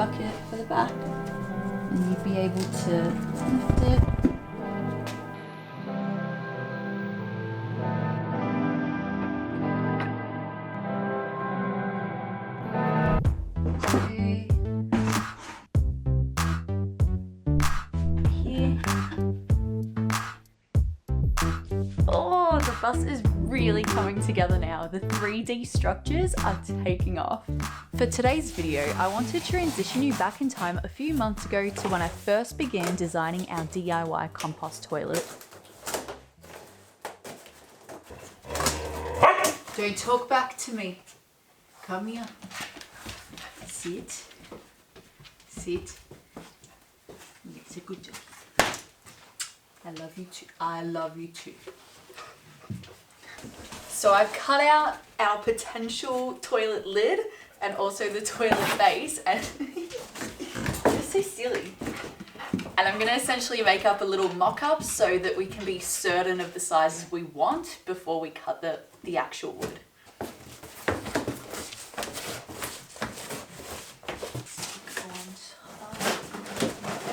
bucket for the back, and you'd be able to lift it. Oh, the bus is really coming together now. The 3D structures are taking off. For today's video, I want to transition you back in time a few months ago to when I first began designing our DIY compost toilet. Don't talk back to me. Come here. Sit. Sit. It's a good job. I love you too. I love you too. So I've cut out our potential toilet lid and also the toilet base, and you're so silly. And I'm gonna essentially make up a little mock-up so that we can be certain of the sizes we want before we cut the actual wood.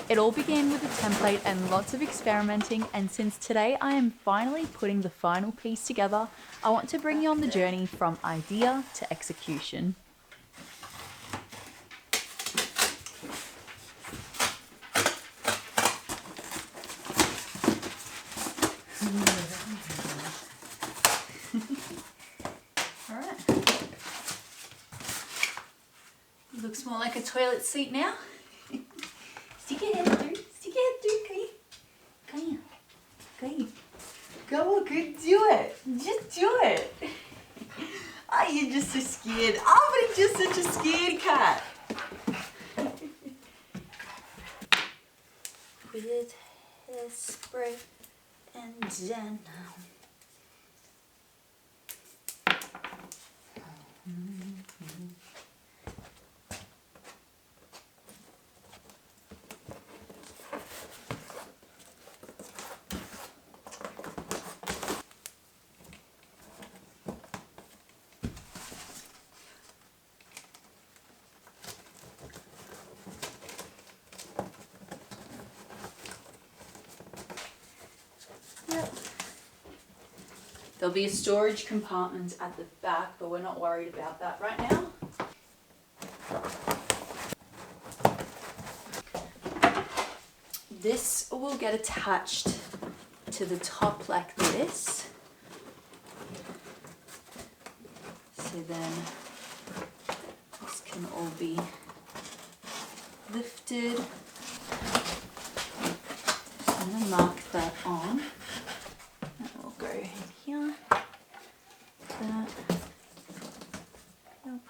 It all began with a template and lots of experimenting, and since today I am finally putting the final piece together, I want to bring you on the journey from idea to execution. Alright. Looks more like a toilet seat now. Stick your head through. Stick your head through. Come here. Come here. Go on, good. Do it. Just do it. Oh, you're just so scared. Oh, but you're just such a scared cat. With hairspray and down. There'll be a storage compartment at the back, but we're not worried about that right now. This will get attached to the top like this. So then this can all be lifted. So I'm going to mark that on. That will go in here. That. Yep.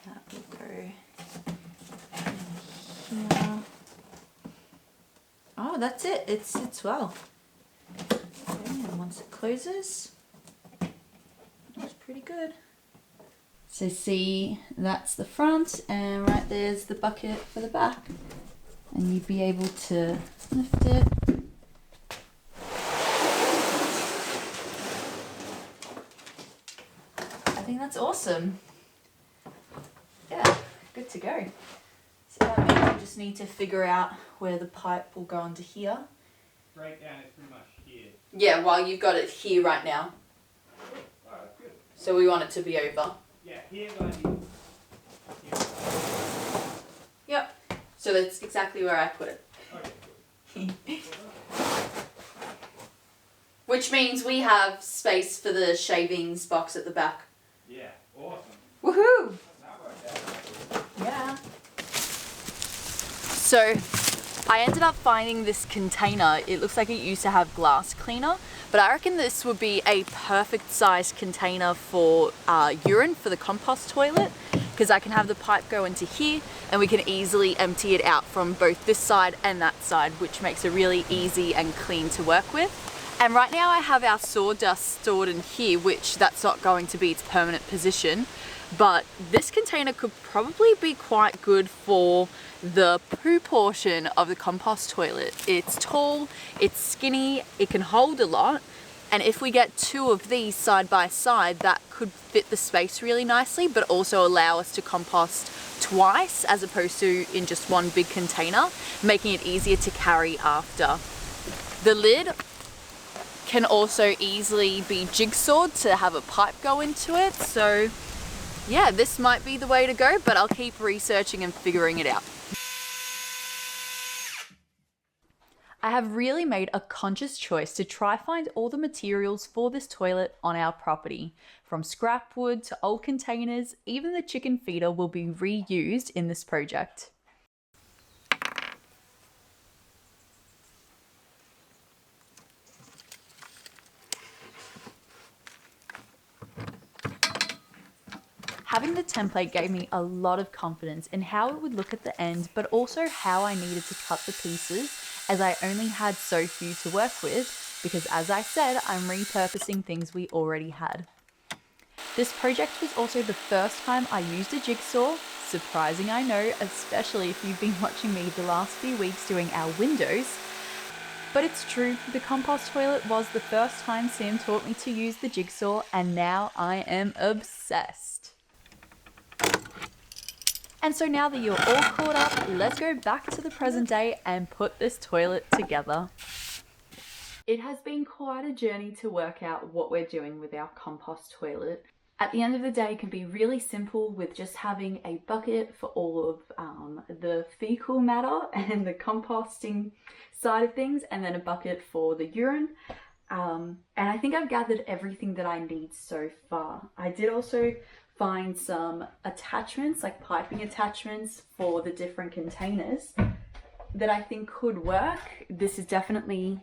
That will go in here. Oh, that's it. It sits well. Okay, and once it closes, looks pretty good. So see, that's the front, and right there's the bucket for the back. And you'd be able to lift it. I think that's awesome. Yeah, good to go. So that means we just need to figure out where the pipe will go into here. Right down is pretty much here. Yeah, well, you've got it here right now. Oh, that's good. So we want it to be over. Yeah, here, right here. Yep. So that's exactly where I put it. Okay. Which means we have space for the shavings box at the back. Yeah, awesome. Woohoo! That worked out. Yeah. So I ended up finding this container. It looks like it used to have glass cleaner, but I reckon this would be a perfect size container for urine for the compost toilet, because I can have the pipe go into here and we can easily empty it out from both this side and that side, which makes it really easy and clean to work with. And right now I have our sawdust stored in here, which that's not going to be its permanent position, but this container could probably be quite good for the poo portion of the compost toilet. It's tall, it's skinny, it can hold a lot, And if we get 2 of these side by side, that could fit the space really nicely, but also allow us to compost twice as opposed to in just one big container, making it easier to carry after. The lid can also easily be jigsawed to have a pipe go into it. So yeah, this might be the way to go, but I'll keep researching and figuring it out. I have really made a conscious choice to try find all the materials for this toilet on our property. From scrap wood to old containers, even the chicken feeder will be reused in this project. Having the template gave me a lot of confidence in how it would look at the end, but also how I needed to cut the pieces, as I only had so few to work with, because as I said, I'm repurposing things we already had. This project was also the first time I used a jigsaw. Surprising, I know, especially if you've been watching me the last few weeks doing our windows. But it's true, the compost toilet was the first time Sam taught me to use the jigsaw, and now I am obsessed. And so now that you're all caught up, let's go back to the present day and put this toilet together. It has been quite a journey to work out what we're doing with our compost toilet. At the end of the day, it can be really simple with just having a bucket for all of the fecal matter and the composting side of things, and then a bucket for the urine. And I think I've gathered everything that I need so far. I did also find some attachments, like piping attachments for the different containers that I think could work. This is definitely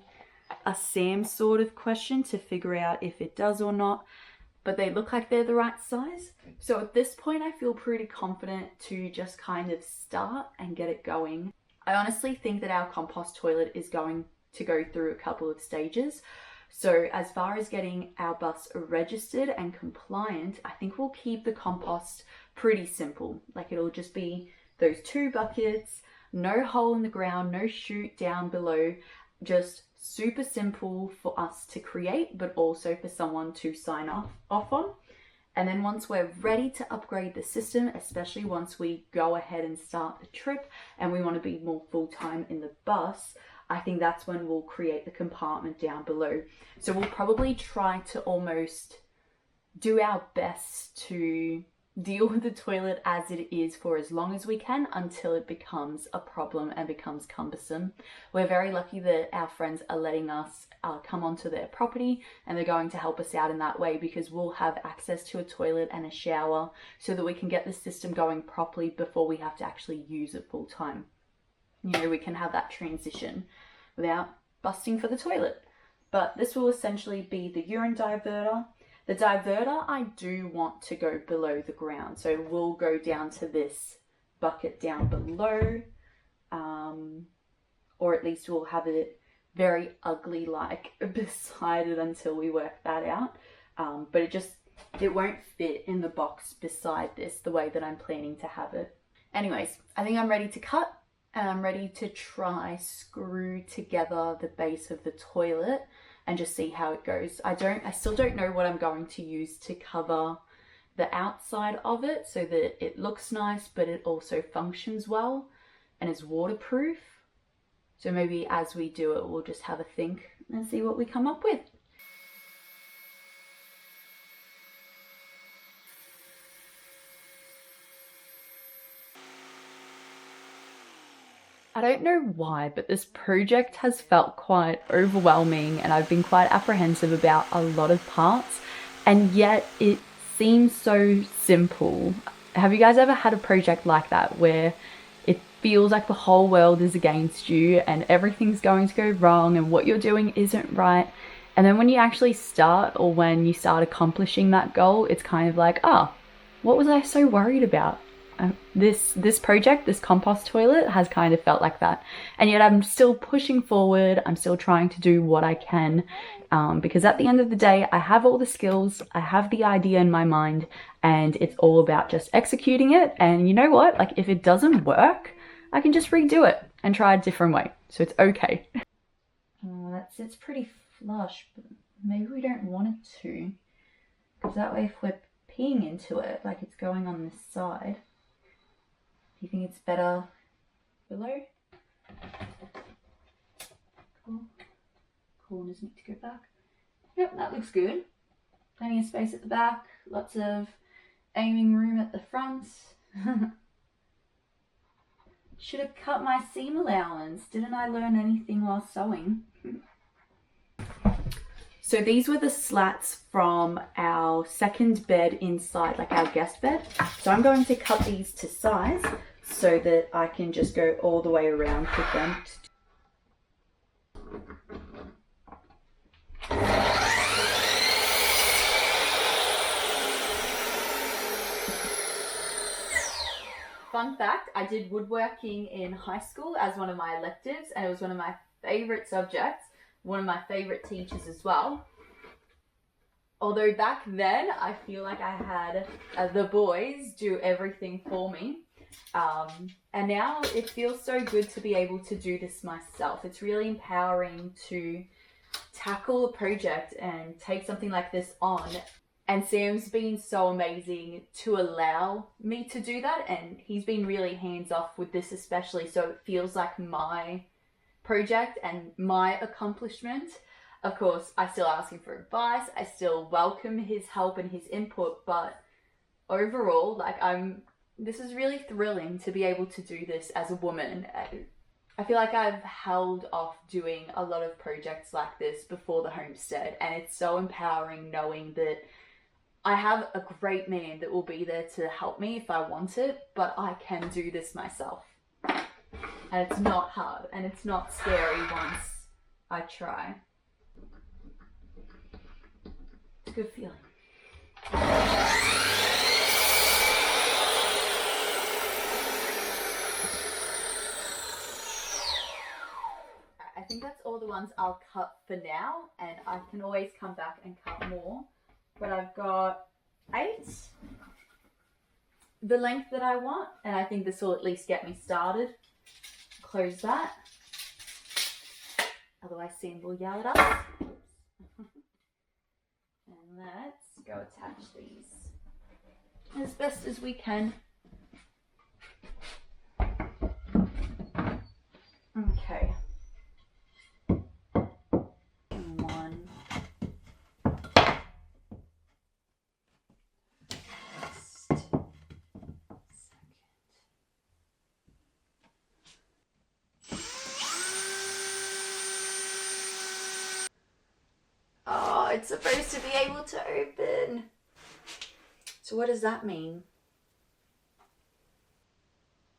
a Sam sort of question to figure out if it does or not, but they look like they're the right size. So at this point, I feel pretty confident to just kind of start and get it going. I honestly think that our compost toilet is going to go through a couple of stages. So as far as getting our bus registered and compliant, I think we'll keep the compost pretty simple. Like it'll just be those 2 buckets, no hole in the ground, no chute down below, just super simple for us to create, but also for someone to sign off on. And then once we're ready to upgrade the system, especially once we go ahead and start the trip and we want to be more full-time in the bus, I think that's when we'll create the compartment down below. So we'll probably try to almost do our best to deal with the toilet as it is for as long as we can until it becomes a problem and becomes cumbersome. We're very lucky that our friends are letting us come onto their property, and they're going to help us out in that way because we'll have access to a toilet and a shower so that we can get the system going properly before we have to actually use it full time. You know, we can have that transition without busting for the toilet. But this will essentially be the urine diverter. The diverter, I do want to go below the ground. So we'll go down to this bucket down below, or at least we'll have it very ugly like beside it until we work that out. But it won't fit in the box beside this the way that I'm planning to have it. Anyways, I think I'm ready to cut. And I'm ready to try screw together the base of the toilet and just see how it goes. I still don't know what I'm going to use to cover the outside of it so that it looks nice, but it also functions well and is waterproof. So maybe as we do it, we'll just have a think and see what we come up with. I don't know why, but this project has felt quite overwhelming and I've been quite apprehensive about a lot of parts, and yet it seems so simple. Have you guys ever had a project like that where it feels like the whole world is against you and everything's going to go wrong and what you're doing isn't right, and then when you actually start, or when you start accomplishing that goal, it's kind of like, oh, what was I so worried about? This project, this compost toilet, has kind of felt like that, and yet I'm still pushing forward. I'm still trying to do what I can, because at the end of the day, I have all the skills, I have the idea in my mind, and it's all about just executing it. And you know what, like if it doesn't work, I can just redo it and try a different way, so it's okay. Oh, that sits pretty flush, but Maybe we don't want it to, because that way if we're peeing into it, like it's going on this side, do you think it's better below? Cool. Corners need to go back. Yep, that looks good. Plenty of space at the back, lots of aiming room at the front. Should have cut my seam allowance. Didn't I learn anything while sewing? So these were the slats from our second bed inside, like our guest bed. So I'm going to cut these to size so that I can just go all the way around with them. Fun fact, I did woodworking in high school as one of my electives, and it was one of my favorite subjects, one of my favorite teachers as well. Although back then, I feel like I had the boys do everything for me. And now it feels so good to be able to do this myself. It's really empowering to tackle a project and take something like this on. And Sam's been so amazing to allow me to do that, and he's been really hands off with this especially, so it feels like my project and my accomplishment. Of course, I still ask him for advice, I still welcome his help and his input, but overall, like this is really thrilling to be able to do this as a woman. I feel like I've held off doing a lot of projects like this before the homestead, and it's so empowering knowing that I have a great man that will be there to help me if I want it, but I can do this myself. And it's not hard, and it's not scary once I try. It's a good feeling. I think that's all the ones I'll cut for now, and I can always come back and cut more. But I've got 8, the length that I want, and I think this will at least get me started. Close that, otherwise Sam will yell at us. And let's go attach these as best as we can. Okay. It's supposed to be able to open. So what does that mean?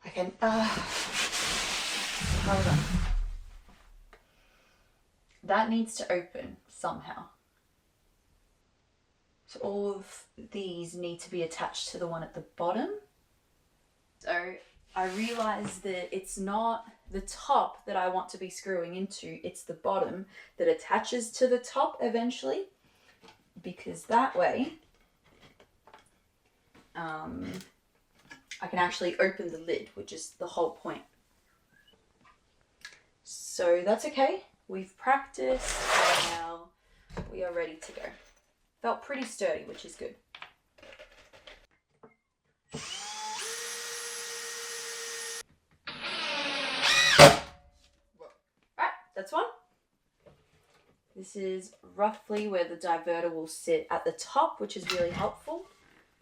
I can, hold on. That needs to open somehow. So all of these need to be attached to the one at the bottom. So I realized that it's not the top that I want to be screwing into, it's the bottom that attaches to the top eventually, because that way I can actually open the lid, which is the whole point. So that's okay, we've practiced, and now we are ready to go. Felt pretty sturdy, which is good. That's one. This is roughly where the diverter will sit at the top, which is really helpful,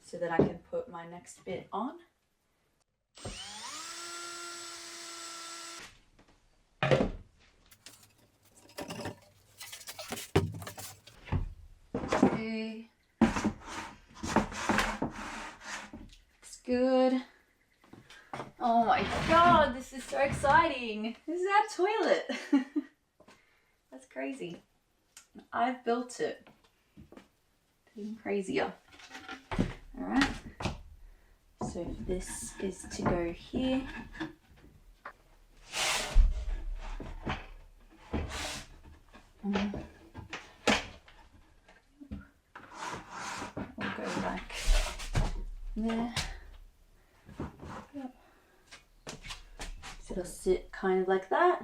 so that I can put my next bit on. Okay. Looks good. Oh my god, this is so exciting. This is our toilet. That's crazy. I've built it. Even crazier. Alright. So this is to go here. We'll go back there. So it'll sit kind of like that.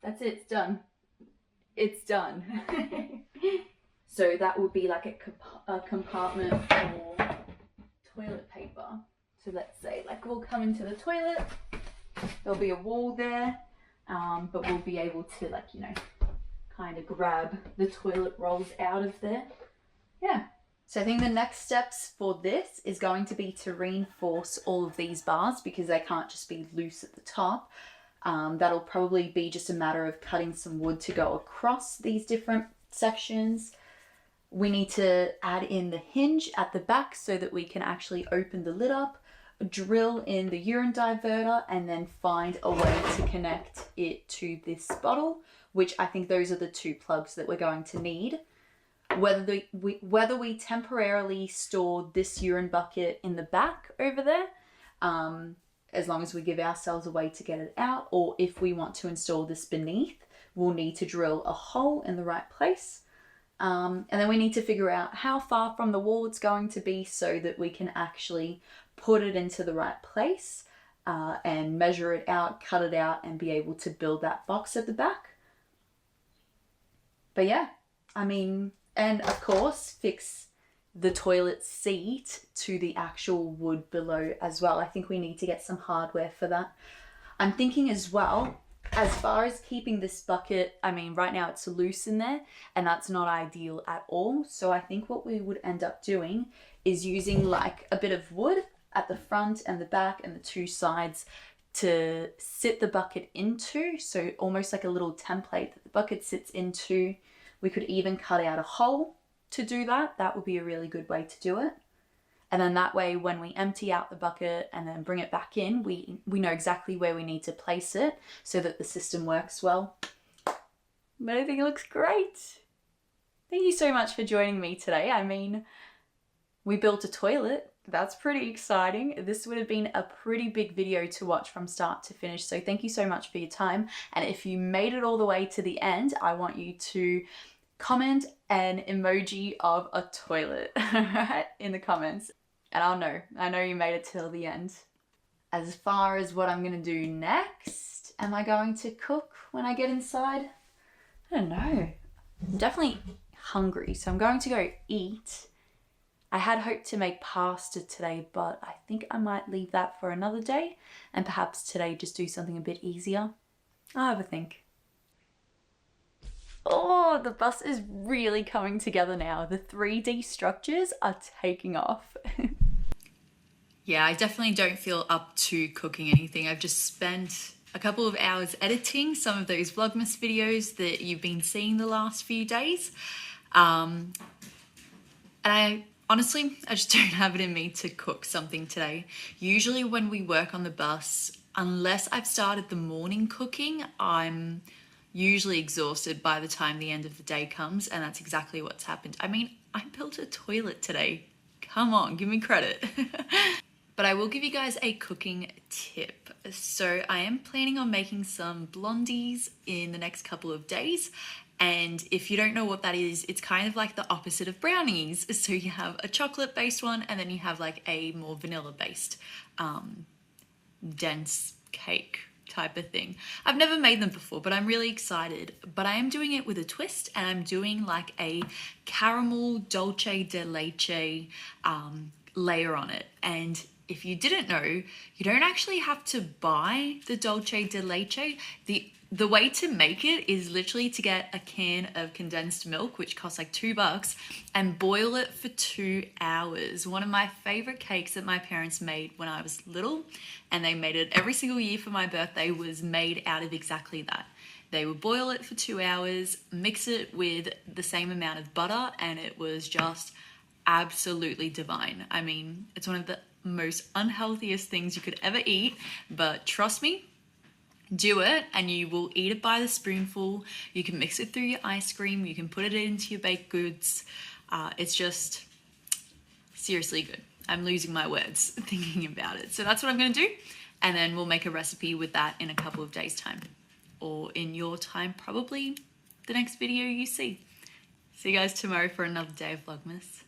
That's it, it's done. It's done. So that would be like a compartment for toilet paper. So let's say like we'll come into the toilet, there'll be a wall there, but we'll be able to like, you know, kind of grab the toilet rolls out of there. Yeah. So I think the next steps for this is going to be to reinforce all of these bars because they can't just be loose at the top. That'll probably be just a matter of cutting some wood to go across these different sections. We need to add in the hinge at the back so that we can actually open the lid up, drill in the urine diverter, and then find a way to connect it to this bottle, which I think those are the two plugs that we're going to need. Whether we temporarily store this urine bucket in the back over there, as long as we give ourselves a way to get it out, or if we want to install this beneath, we'll need to drill a hole in the right place. And then we need to figure out how far from the wall it's going to be so that we can actually put it into the right place and measure it out, cut it out, and be able to build that box at the back. But yeah, I mean, and of course, fix the toilet seat to the actual wood below as well. I think we need to get some hardware for that. I'm thinking as well, as far as keeping this bucket, I mean, right now it's loose in there and that's not ideal at all. So I think what we would end up doing is using like a bit of wood at the front and the back and the two sides to sit the bucket into. So almost like a little template that the bucket sits into. We could even cut out a hole to do that. That would be a really good way to do it. And then that way, when we empty out the bucket and then bring it back in, we know exactly where we need to place it so that the system works well. But I think it looks great. Thank you so much for joining me today. I mean, we built a toilet. That's pretty exciting. This would have been a pretty big video to watch from start to finish. So thank you so much for your time. And if you made it all the way to the end, I want you to comment an emoji of a toilet right, in the comments. And I know you made it till the end. As far as what I'm gonna do next, am I going to cook when I get inside? I don't know. I'm definitely hungry, so I'm going to go eat. I had hoped to make pasta today, but I think I might leave that for another day and perhaps today just do something a bit easier. I'll have a think. Oh, the bus is really coming together now. The 3D structures are taking off. Yeah, I definitely don't feel up to cooking anything. I've just spent a couple of hours editing some of those Vlogmas videos that you've been seeing the last few days. And I just don't have it in me to cook something today. Usually when we work on the bus, unless I've started the morning cooking, I'm usually exhausted by the time the end of the day comes, and that's exactly what's happened. I mean, I built a toilet today. Come on, give me credit. But I will give you guys a cooking tip. So I am planning on making some blondies in the next couple of days. And if you don't know what that is, it's kind of like the opposite of brownies. So you have a chocolate-based one, and then you have like a more vanilla-based, dense cake type of thing. I've never made them before, but I'm really excited. But I am doing it with a twist, and I'm doing like a caramel dulce de leche layer on it. And if you didn't know, you don't actually have to buy the dulce de leche. The way to make it is literally to get a can of condensed milk, which costs like $2, and boil it for 2 hours. One of my favorite cakes that my parents made when I was little, and they made it every single year for my birthday, was made out of exactly that. They would boil it for 2 hours, mix it with the same amount of butter, and it was just absolutely divine. I mean, it's one of the most unhealthiest things you could ever eat, but trust me, do it and you will eat it by the spoonful. You can mix it through your ice cream, you can put it into your baked goods. It's just seriously good. I'm losing my words thinking about it. So that's what I'm going to do, and then we'll make a recipe with that in a couple of days' time, or in your time, probably the next video you see. See you guys tomorrow for another day of Vlogmas.